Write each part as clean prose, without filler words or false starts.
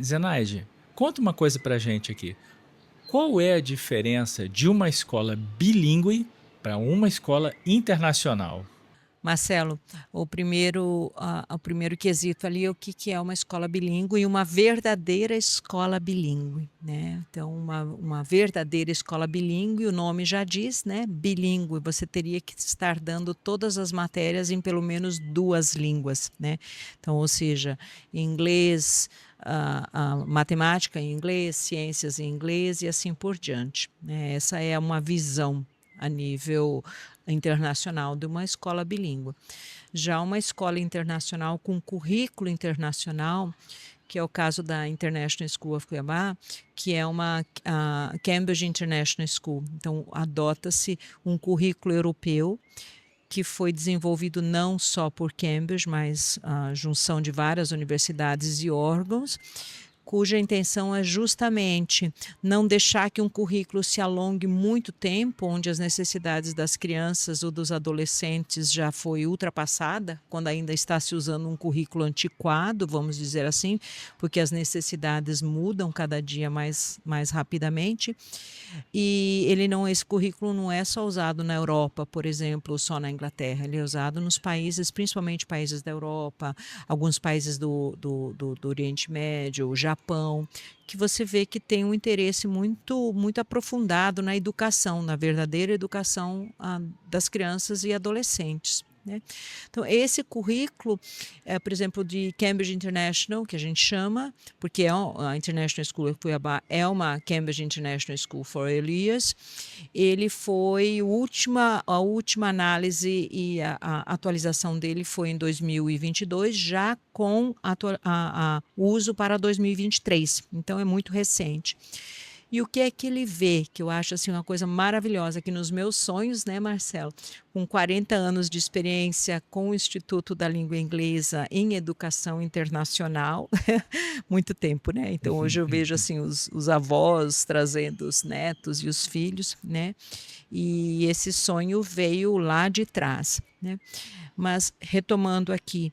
Zenaide, conta uma coisa pra gente aqui. Qual é a diferença de uma escola bilíngue para uma escola internacional? Marcelo, o primeiro quesito ali é o que que é uma escola bilíngue e uma verdadeira escola bilíngue, né. Então uma verdadeira escola bilíngue, o nome já diz, né, bilíngue, você teria que estar dando todas as matérias em pelo menos 2 línguas, né. Então, ou seja, inglês, matemática em inglês, ciências em inglês e assim por diante, né. Essa é uma visão a nível internacional de uma escola bilíngue. Já uma escola internacional com currículo internacional, que é o caso da International School of Cuiabá, que é a Cambridge International School. Então, adota-se um currículo europeu que foi desenvolvido não só por Cambridge, mas a junção de várias universidades e órgãos, cuja intenção é justamente não deixar que um currículo se alongue muito tempo, onde as necessidades das crianças ou dos adolescentes já foi ultrapassada, quando ainda está se usando um currículo antiquado, vamos dizer assim, porque as necessidades mudam cada dia mais rapidamente. E esse currículo não é só usado na Europa, por exemplo, só na Inglaterra, ele é usado nos países, principalmente países da Europa, alguns países do Oriente Médio, o Japão, que você vê que tem um interesse muito aprofundado na educação, na verdadeira educação, das crianças e adolescentes, né. Então esse currículo, por exemplo, de Cambridge International, que a gente chama, porque a International School of Cuiabá é uma Cambridge International School for Early Years, ele foi a última análise e a atualização dele foi em 2022, já com o uso para 2023, então é muito recente. E o que é que ele vê, que eu acho, assim, uma coisa maravilhosa, que nos meus sonhos, né, Marcelo, com 40 anos de experiência com o Instituto da Língua Inglesa em Educação Internacional, muito tempo, né, então hoje eu vejo, assim, os avós trazendo os netos e os filhos, né, e esse sonho veio lá de trás, né. Mas retomando aqui,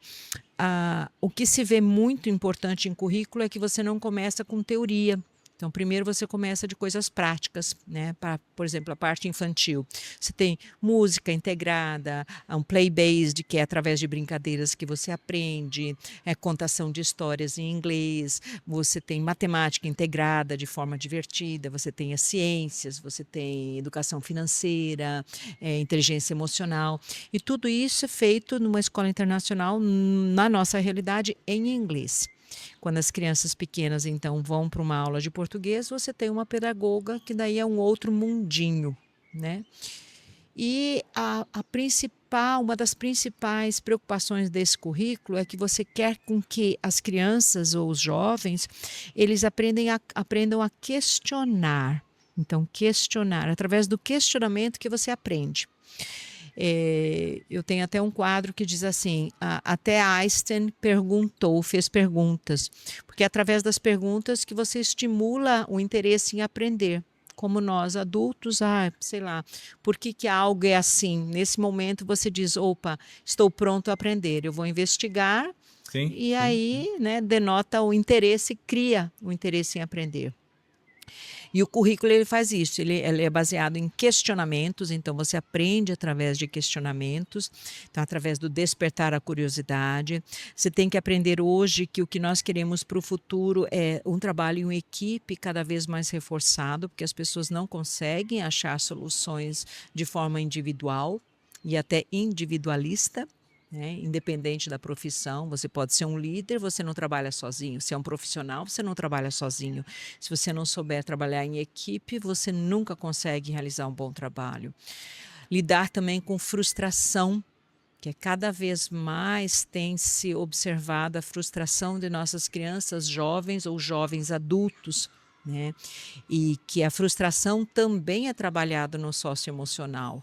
o que se vê muito importante em currículo é que você não começa com teoria. Então, primeiro você começa de coisas práticas, né? Por exemplo, a parte infantil. Você tem música integrada, um play-based, que é através de brincadeiras que você aprende, contação de histórias em inglês, você tem matemática integrada de forma divertida, você tem as ciências, você tem educação financeira, inteligência emocional. E tudo isso é feito numa escola internacional, na nossa realidade, em inglês. Quando as crianças pequenas, então, vão para uma aula de português, você tem uma pedagoga que daí é um outro mundinho, né. E uma das principais preocupações desse currículo é que você quer com que as crianças ou os jovens, eles aprendam a questionar. Então questionar, através do questionamento que você aprende. Eu tenho até um quadro que diz assim: até Einstein fez perguntas, porque é através das perguntas que você estimula o interesse em aprender. Como nós adultos, sei lá, por que que algo é assim? Nesse momento você diz: "Opa, estou pronto a aprender, eu vou investigar", Sim, e sim, sim. aí, né, denota o interesse, cria o interesse em aprender. E o currículo ele faz isso, ele é baseado em questionamentos, então você aprende através de questionamentos, então através do despertar a curiosidade. Você tem que aprender hoje que o que nós queremos para o futuro é um trabalho em equipe cada vez mais reforçado, porque as pessoas não conseguem achar soluções de forma individual e até individualista, né, independente da profissão, você pode ser um líder, você não trabalha sozinho, se é um profissional, você não trabalha sozinho. Se você não souber trabalhar em equipe, você nunca consegue realizar um bom trabalho. Lidar também com frustração, que é cada vez mais tem se observado a frustração de nossas crianças jovens ou jovens adultos, né, e que a frustração também é trabalhada no socioemocional,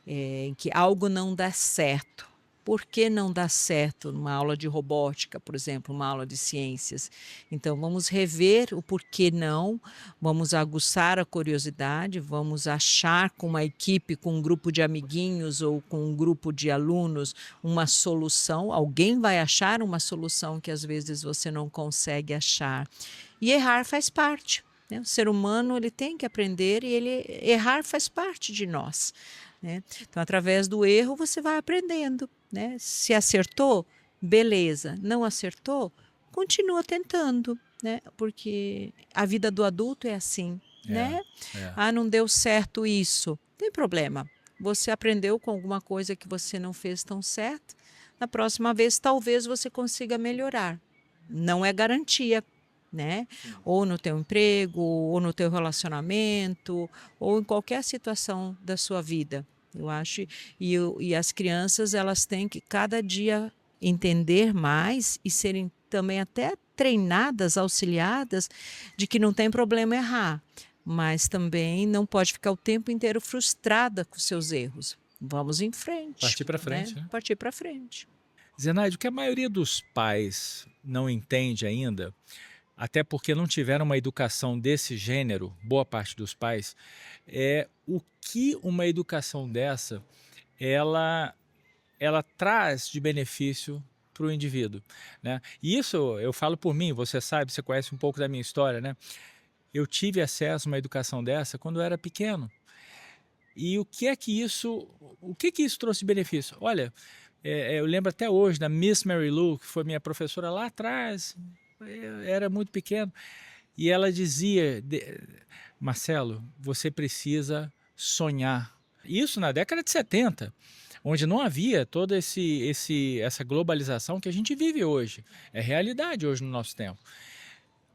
em que algo não dá certo. por que não dá certo numa aula de robótica, por exemplo, uma aula de ciências. Então vamos rever o porquê não, vamos aguçar a curiosidade, vamos achar com uma equipe, com um grupo de amiguinhos ou com um grupo de alunos uma solução. Alguém vai achar uma solução que às vezes você não consegue achar. E errar faz parte, né? O ser humano ele tem que aprender e errar faz parte de nós, né? Então, através do erro, você vai aprendendo, né? Se acertou, beleza. Não acertou, continua tentando, né? Porque a vida do adulto é assim, né? É. Ah, não deu certo isso. Não tem problema. Você aprendeu com alguma coisa que você não fez tão certo. Na próxima vez, talvez você consiga melhorar. Não é garantia, né? Ou no teu emprego, ou no teu relacionamento, ou em qualquer situação da sua vida. Eu acho, e as crianças elas têm que cada dia entender mais e serem também até treinadas, auxiliadas de que não tem problema errar, mas também não pode ficar o tempo inteiro frustrada com seus erros. Vamos em frente. Partir para frente, né? né? Partir para frente. Zenaide, o que a maioria dos pais não entende ainda, até porque não tiveram uma educação desse gênero, boa parte dos pais, é o que uma educação dessa ela traz de benefício para o indivíduo, né? E isso eu falo por mim, você sabe, você conhece um pouco da minha história, né? Eu tive acesso a uma educação dessa quando eu era pequeno. E o que isso trouxe de benefício? Olha, eu lembro até hoje da Miss Mary Lou, que foi minha professora lá atrás, eu era muito pequeno, e ela dizia, Marcelo, você precisa sonhar. Isso na década de 70, onde não havia toda essa globalização que a gente vive hoje. É realidade hoje no nosso tempo.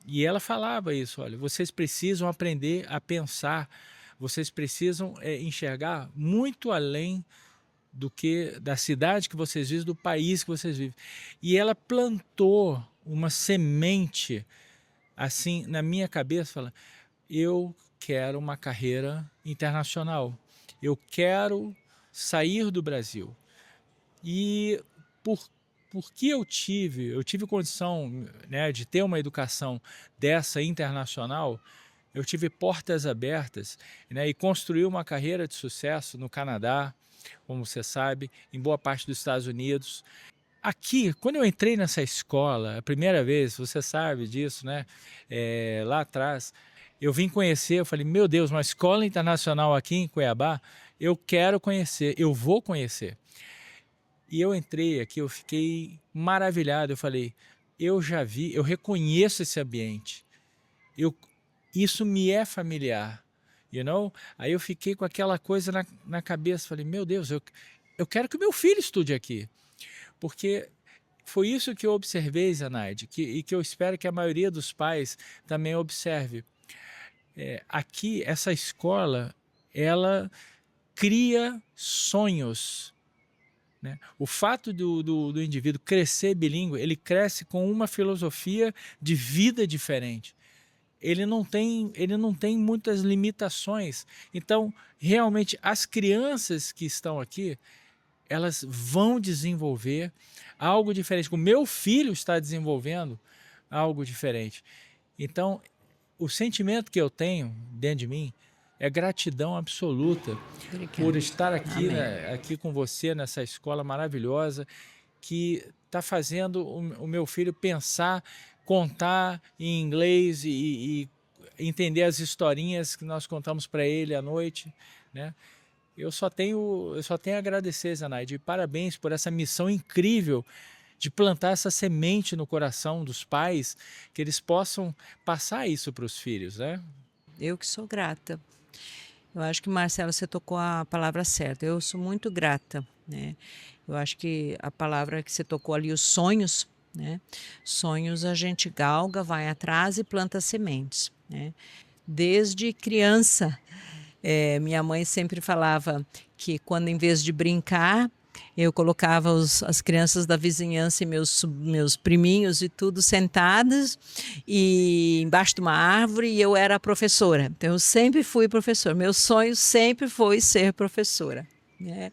E ela falava isso, olha, vocês precisam aprender a pensar, vocês precisam enxergar muito além do que da cidade que vocês vivem, do país que vocês vivem. E ela plantou uma semente assim na minha cabeça, fala, eu quero uma carreira internacional, eu quero sair do Brasil. E porque eu tive condição, né, de ter uma educação dessa internacional, eu tive portas abertas, né, e construí uma carreira de sucesso no Canadá, como você sabe, em boa parte dos Estados Unidos. Aqui, quando eu entrei nessa escola, a primeira vez, você sabe disso, né? Lá atrás, eu vim conhecer, eu falei, meu Deus, uma escola internacional aqui em Cuiabá, eu quero conhecer, eu vou conhecer. E eu entrei aqui, eu fiquei maravilhado, eu falei, eu já vi, eu reconheço esse ambiente, isso me é familiar, you know? Aí eu fiquei com aquela coisa na cabeça, falei, meu Deus, eu quero que o meu filho estude aqui, porque foi isso que eu observei, Zenaide, e que eu espero que a maioria dos pais também observe. Aqui, essa escola, ela cria sonhos, né? O fato do indivíduo crescer bilíngue, ele cresce com uma filosofia de vida diferente. Ele não tem muitas limitações. Então, realmente, as crianças que estão aqui, elas vão desenvolver algo diferente. O meu filho está desenvolvendo algo diferente. Então, o sentimento que eu tenho dentro de mim é gratidão absoluta. Obrigada. Por estar aqui, né, aqui com você nessa escola maravilhosa que está fazendo o meu filho pensar, contar em inglês e entender as historinhas que nós contamos para ele à noite, né? Eu só tenho a agradecer, Zenaide, parabéns por essa missão incrível de plantar essa semente no coração dos pais, que eles possam passar isso para os filhos, né? Eu que sou grata. Eu acho que, Marcelo, você tocou a palavra certa. Eu sou muito grata, né? Eu acho que a palavra que você tocou ali, os sonhos, né? Sonhos a gente galga, vai atrás e planta sementes, né? Desde criança, minha mãe sempre falava que quando em vez de brincar, eu colocava as crianças da vizinhança e meus priminhos e tudo sentados e embaixo de uma árvore e eu era a professora. Então eu sempre fui professora. Meu sonho sempre foi ser professora, né?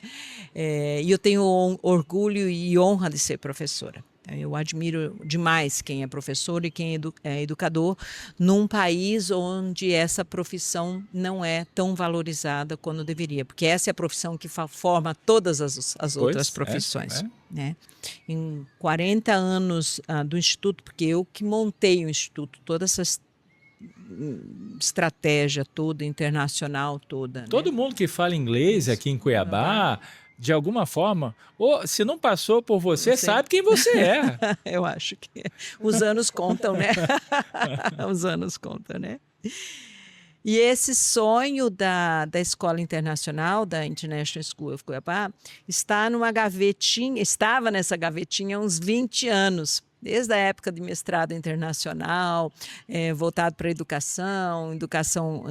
E eu tenho orgulho e honra de ser professora. Eu admiro demais quem é professor e quem é educador num país onde essa profissão não é tão valorizada quando deveria, porque essa é a profissão que forma todas as outras Pois, profissões, né? Em 40 anos do Instituto, porque eu que montei o Instituto, toda essa estratégia toda, internacional toda, né? Todo mundo que fala inglês Isso. aqui em Cuiabá, de alguma forma, ou se não passou por você, Sim. sabe quem você é. Eu acho que os anos contam, né? Os anos contam, né? E esse sonho da Escola Internacional, da International School of Cuiabá, estava nessa gavetinha há uns 20 anos. Desde a época de mestrado internacional, voltado para a educação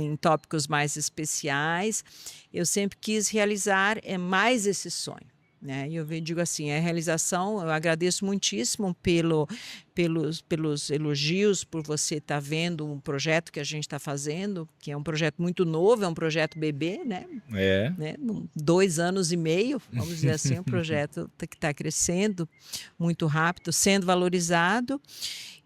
em tópicos mais especiais, eu sempre quis realizar mais esse sonho, né? E eu digo assim, a realização, eu agradeço muitíssimo pelos elogios, por você estar vendo um projeto que a gente está fazendo, que é um projeto muito novo, é um projeto bebê, né? 2 anos e meio, vamos dizer assim, um projeto que está crescendo muito rápido, sendo valorizado,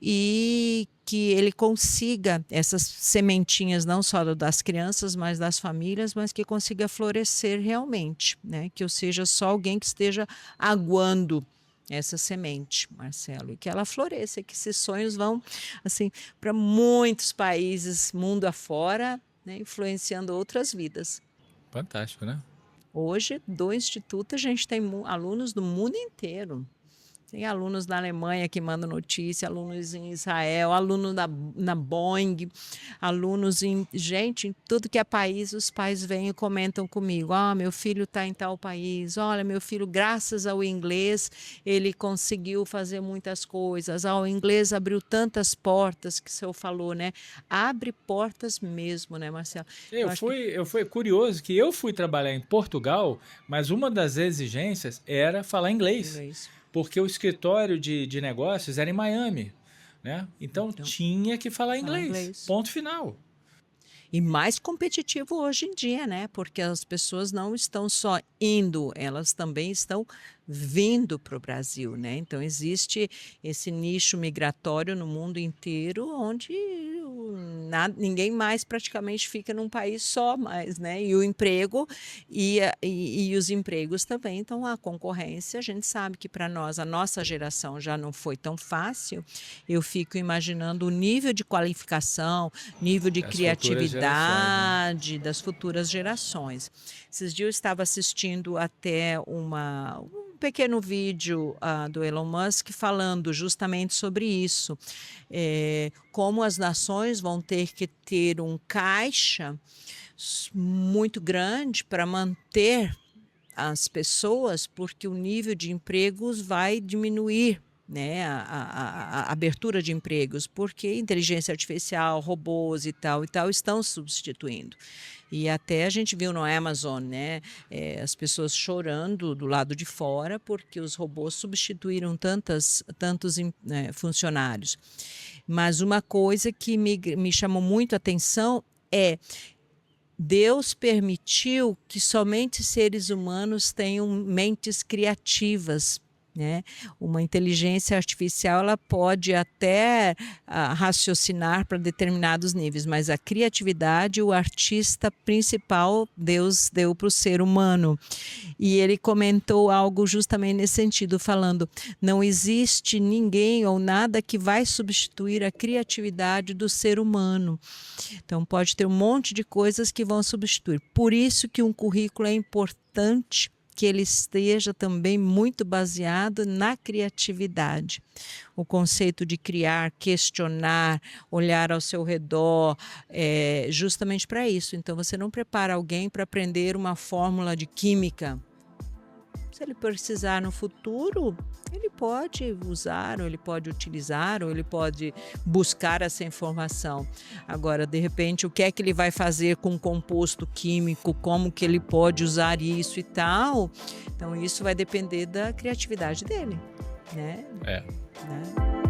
e que ele consiga essas sementinhas não só das crianças, mas das famílias, mas que consiga florescer realmente, né? Que eu seja só alguém que esteja aguando essa semente, Marcelo, e que ela floresça, e que esses sonhos vão assim para muitos países, mundo afora, né? Influenciando outras vidas. Fantástico, né? Hoje, do Instituto, a gente tem alunos do mundo inteiro. Tem alunos na Alemanha que mandam notícia, alunos em Israel, alunos na Boeing, alunos em tudo que é país, os pais vêm e comentam comigo. Meu filho está em tal país. Olha, meu filho, graças ao inglês, ele conseguiu fazer muitas coisas. O inglês abriu tantas portas que o senhor falou, né? Abre portas mesmo, né, Marcelo? Eu fui curioso que eu fui trabalhar em Portugal, mas uma das exigências era falar inglês. Porque o escritório de negócios era em Miami, né? Então tinha que falar inglês. Ponto final. E mais competitivo hoje em dia, né? Porque as pessoas não estão só indo, elas também estão vindo para o Brasil, né? Então existe esse nicho migratório no mundo inteiro, onde ninguém mais praticamente fica num país só mais, né? E o emprego e os empregos também. Então a concorrência, a gente sabe que para nós, a nossa geração já não foi tão fácil. Eu fico imaginando o nível de qualificação, nível de criatividade das futuras gerações. Esses dias eu estava assistindo até um pequeno vídeo do Elon Musk falando justamente sobre isso, como as nações vão ter que ter um caixa muito grande para manter as pessoas, porque o nível de empregos vai diminuir, né, a abertura de empregos, porque inteligência artificial, robôs e tal estão substituindo. E até a gente viu no Amazon, né, as pessoas chorando do lado de fora porque os robôs substituíram tantos funcionários. Mas uma coisa que me chamou muito a atenção é Deus permitiu que somente seres humanos tenham mentes criativas, né? Uma inteligência artificial ela pode até raciocinar para determinados níveis, mas a criatividade, o artista principal, Deus deu para o ser humano. E ele comentou algo justamente nesse sentido, falando: não existe ninguém ou nada que vai substituir a criatividade do ser humano. Então pode ter um monte de coisas que vão substituir. Por isso que um currículo é importante, que ele esteja também muito baseado na criatividade. O conceito de criar, questionar, olhar ao seu redor, justamente para isso. Então, você não prepara alguém para aprender uma fórmula de química. Se ele precisar no futuro, ele pode usar, ou ele pode utilizar, ou ele pode buscar essa informação. Agora, de repente, o que é que ele vai fazer com um composto químico, como que ele pode usar isso e tal? Então, isso vai depender da criatividade dele, né? É. Né?